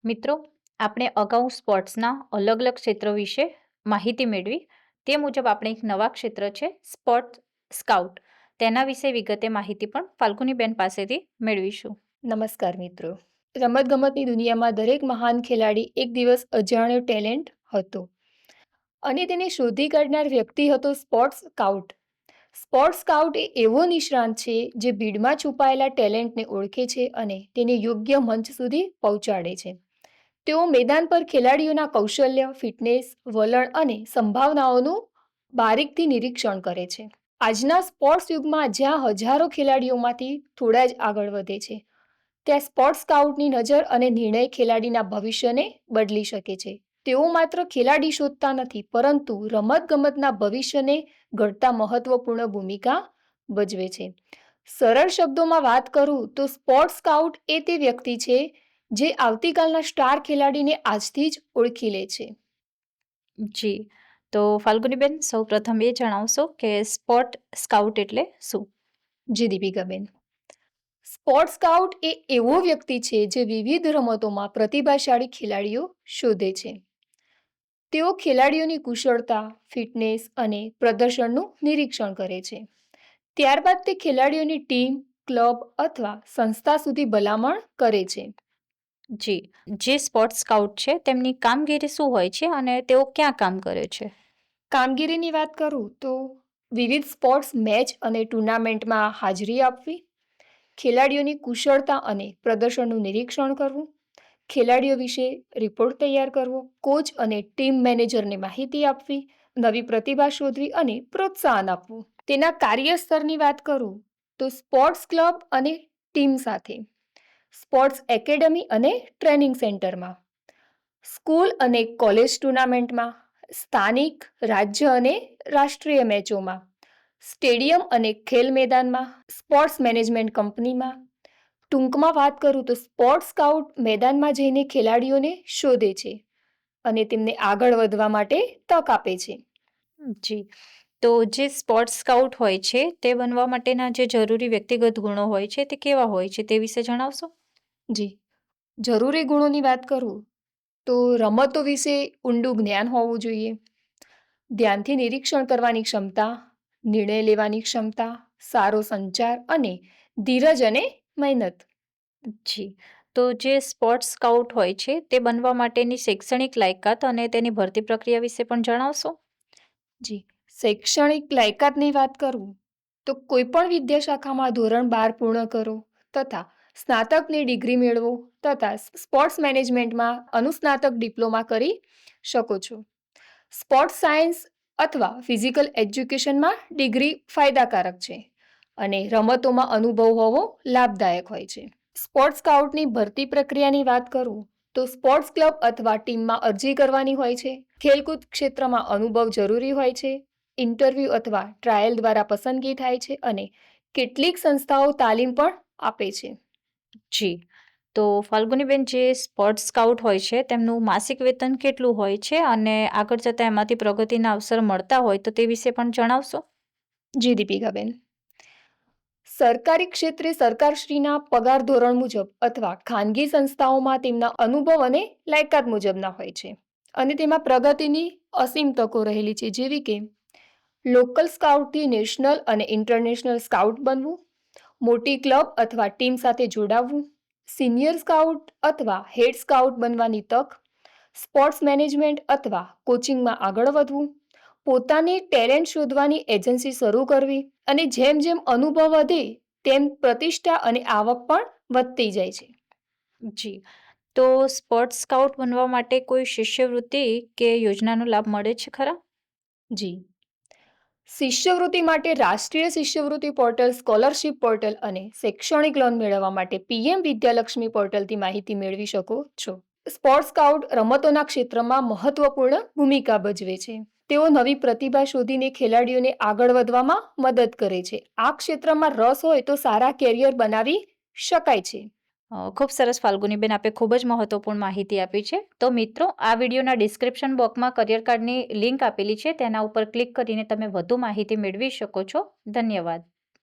મિત્રો, આપણે અગાઉ સ્પોર્ટ્સના અલગ અલગ ક્ષેત્રો વિશે માહિતી મેળવી. તે મુજબ આપણે એક નવા ક્ષેત્ર છે સ્પોર્ટ સ્કાઉટ, તેના વિશે વિગતે માહિતી પણ ફાલ્ગુનીબેન પાસેથી મેળવીશું. નમસ્કાર મિત્રો. રમતગમતની દુનિયામાં દરેક મહાન ખેલાડી એક દિવસ અજાણ્યો ટેલેન્ટ હતો અને તેને શોધી કાઢનાર વ્યક્તિ હતો સ્પોર્ટ્સ સ્કાઉટ. સ્પોર્ટ્સ સ્કાઉટ એ એવો નિષ્ણાંત છે જે ભીડમાં છુપાયેલા ટેલેન્ટને ઓળખે છે અને તેને યોગ્ય મંચ સુધી પહોંચાડે છે. તેઓ મેદાન પર ખેલાડીઓના કૌશલ્ય, ફિટનેસ, વલણ અને સંભાવનાઓનું બારીકથી નિરીક્ષણ કરે છે. આજના સ્પોર્ટ્સ યુગમાં જ્યાં હજારો ખેલાડીઓમાંથી થોડા જ આગળ વધે છે, ત્યાં સ્પોર્ટ્સ સ્કાઉટની નજર અને નિર્ણય ખેલાડીના ભવિષ્યને બદલી શકે છે. તેઓ માત્ર ખેલાડી શોધતા નથી, પરંતુ રમતગમતના ભવિષ્યને ઘડતા મહત્વપૂર્ણ ભૂમિકા ભજવે છે. સરળ શબ્દોમાં વાત કરું તો સ્પોર્ટ્સ સ્કાઉટ એ તે વ્યક્તિ છે જે આવતીકાલના સ્ટાર ખેલાડીને આજથી જ ઓળખી લે છે. જી, તો ફાલ્ગુનીબેન, સૌ પ્રથમ એ જણાવશો કે સ્પોર્ટ સ્કાઉટ એટલે શું? જી દીપિકાબેન, સ્પોર્ટ્સ સ્કાઉટ એ એવો વ્યક્તિ છે જે વિવિધ રમતોમાં પ્રતિભાશાળી ખેલાડીઓ શોધે છે. તેઓ ખેલાડીઓની કુશળતા, ફિટનેસ અને પ્રદર્શનનું નિરીક્ષણ કરે છે. ત્યારબાદ તે ખેલાડીઓની ટીમ, ક્લબ અથવા સંસ્થા સુધી ભલામણ કરે છે. જી, જે સ્પોર્ટ સ્કાઉટ છે તેમની કામગીરી શું હોય છે અને તેઓ ક્યાં કામ કરે છે? કામગીરીની વાત કરું તો વિવિધ સ્પોર્ટ્સ મેચ અને ટુર્નામેન્ટમાં હાજરી આપવી, ખેલાડીઓની કુશળતા અને પ્રદર્શનનું નિરીક્ષણ કરવું, ખેલાડીઓ વિશે રિપોર્ટ તૈયાર કરવો, કોચ અને ટીમ મેનેજરને માહિતી આપવી, નવી પ્રતિભા શોધવી અને પ્રોત્સાહન આપવું. તેના કાર્યસ્તરની વાત કરું તો સ્પોર્ટ્સ ક્લબ અને ટીમ સાથે, સ્પોર્ટ્સ એકેડમી અને ટ્રેનિંગ સેન્ટરમાં, સ્કૂલ અને કોલેજ ટુર્નામેન્ટમાં, સ્થાનિક, રાજ્ય અને રાષ્ટ્રીય મેચોમાં, સ્ટેડિયમ અને ખેલ મેદાનમાં, સ્પોર્ટ્સ મેનેજમેન્ટ કંપનીમાં. ટૂંકમાં વાત કરું તો સ્પોર્ટ્સ સ્કાઉટ મેદાનમાં જઈને ખેલાડીઓને શોધે છે અને તેમને આગળ વધવા માટે તક આપે છે. જી, તો જે સ્પોર્ટ સ્કાઉટ હોય છે તે બનવા માટેના જે જરૂરી વ્યક્તિગત ગુણો હોય છે તે કેવા હોય છે તે વિશે જણાવશો? જી, જરૂરી ગુણોની વાત કરું તો રમતો વિશે ઊંડું જ્ઞાન હોવું જોઈએ, ધ્યાનથી નિરીક્ષણ કરવાની ક્ષમતા, નિર્ણય લેવાની ક્ષમતા, સારો સંચાર અને ધીરજ અને મહેનત. જી, તો જે સ્પોર્ટ સ્કાઉટ હોય છે તે બનવા માટેની શૈક્ષણિક લાયકાત અને તેની ભરતી પ્રક્રિયા વિશે પણ જણાવશો? જી, શૈક્ષણિક લાયકાતની વાત કરું તો કોઈ પણ વિદ્યાશાખામાં ધોરણ 12 પૂર્ણ કરો તથા સ્નાતકની ડિગ્રી મેળવો તથા સ્પોર્ટ્સ મેનેજમેન્ટમાં અનુસ્નાતક ડિપ્લોમા કરી શકો છો. સ્પોર્ટ્સ સાયન્સ અથવા ફિઝિકલ એજ્યુકેશનમાં ડિગ્રી ફાયદાકારક છે અને રમતોમાં અનુભવ હોવો લાભદાયક હોય છે. સ્પોર્ટ્સ સ્કાઉટની ભરતી પ્રક્રિયાની વાત કરું તો સ્પોર્ટ્સ ક્લબ અથવા ટીમમાં અરજી કરવાની હોય છે. ખેલકૂદ ક્ષેત્રમાં અનુભવ જરૂરી હોય છે. ઇન્ટરવ્યૂ અથવા ટ્રાયલ દ્વારા પસંદગી થાય છે અને કેટલીક સંસ્થાઓ તાલીમ પણ આપે છે. જી, તો ફાલ્ગુનીબેન, જે સ્પોર્ટ સ્કાઉટ હોય છે તેમનું માસિક વેતન કેટલું હોય છે અને આગળ જતાં એમાંથી પ્રગતિના અવસર મળતા હોય તો તે વિશે પણ જણાવશો? જી દીપિકાબેન, સરકારી ક્ષેત્રે સરકારશ્રીના પગાર ધોરણ મુજબ અથવા ખાનગી સંસ્થાઓમાં તેમના અનુભવ અને લાયકાત મુજબના હોય છે અને તેમાં પ્રગતિની અસીમ તકો રહેલી છે, જેવી કે લોકલ સ્કાઉટથી નેશનલ અને ઇન્ટરનેશનલ સ્કાઉટ બનવું, મોટી ક્લબ અથવા ટીમ સાથે જોડાવવું, સિનિયર સ્કાઉટ અથવા હેડ સ્કાઉટ બનવાની તક, સ્પોર્ટ્સ મેનેજમેન્ટ અથવા કોચિંગમાં આગળ વધવું, પોતાની ટેલેન્ટ શોધવાની એજન્સી શરૂ કરવી અને જેમ જેમ અનુભવ વધે તેમ પ્રતિષ્ઠા અને આવક પણ વધતી જાય છે. જી, તો સ્પોર્ટ સ્કાઉટ બનવા માટે કોઈ શિષ્યવૃત્તિ કે યોજનાનો લાભ મળે છે ખરા? જી, શિષ્યવૃત્તિ માટે રાષ્ટ્રીય શિષ્યવૃત્તિ પોર્ટલ, સ્કોલરશિપ પોર્ટલ અને શૈક્ષણિક લોન મેળવવા માટે પીએમ વિદ્યાલક્ષ્મી પોર્ટલથી માહિતી મેળવી શકો છો. સ્પોર્ટ્સ સ્કાઉટ રમતોના ક્ષેત્રમાં મહત્વપૂર્ણ ભૂમિકા ભજવે છે. તેઓ નવી પ્રતિભા શોધીને ખેલાડીઓને આગળ વધવામાં મદદ કરે છે. આ ક્ષેત્રમાં રસ હોય તો સારા કેરિયર બનાવી શકાય છે. ખૂબ સરસ ફાલ્ગુનીબેન, આપે ખૂબ જ મહત્વપૂર્ણ માહિતી આપી છે. તો મિત્રો, આ વિડીયોના ડિસ્ક્રિપ્શન બોક્સમાં કરિયર કાર્ડની લિંક આપેલી છે, તેના ઉપર ક્લિક કરીને તમે વધુ માહિતી મેળવી શકો છો. ધન્યવાદ.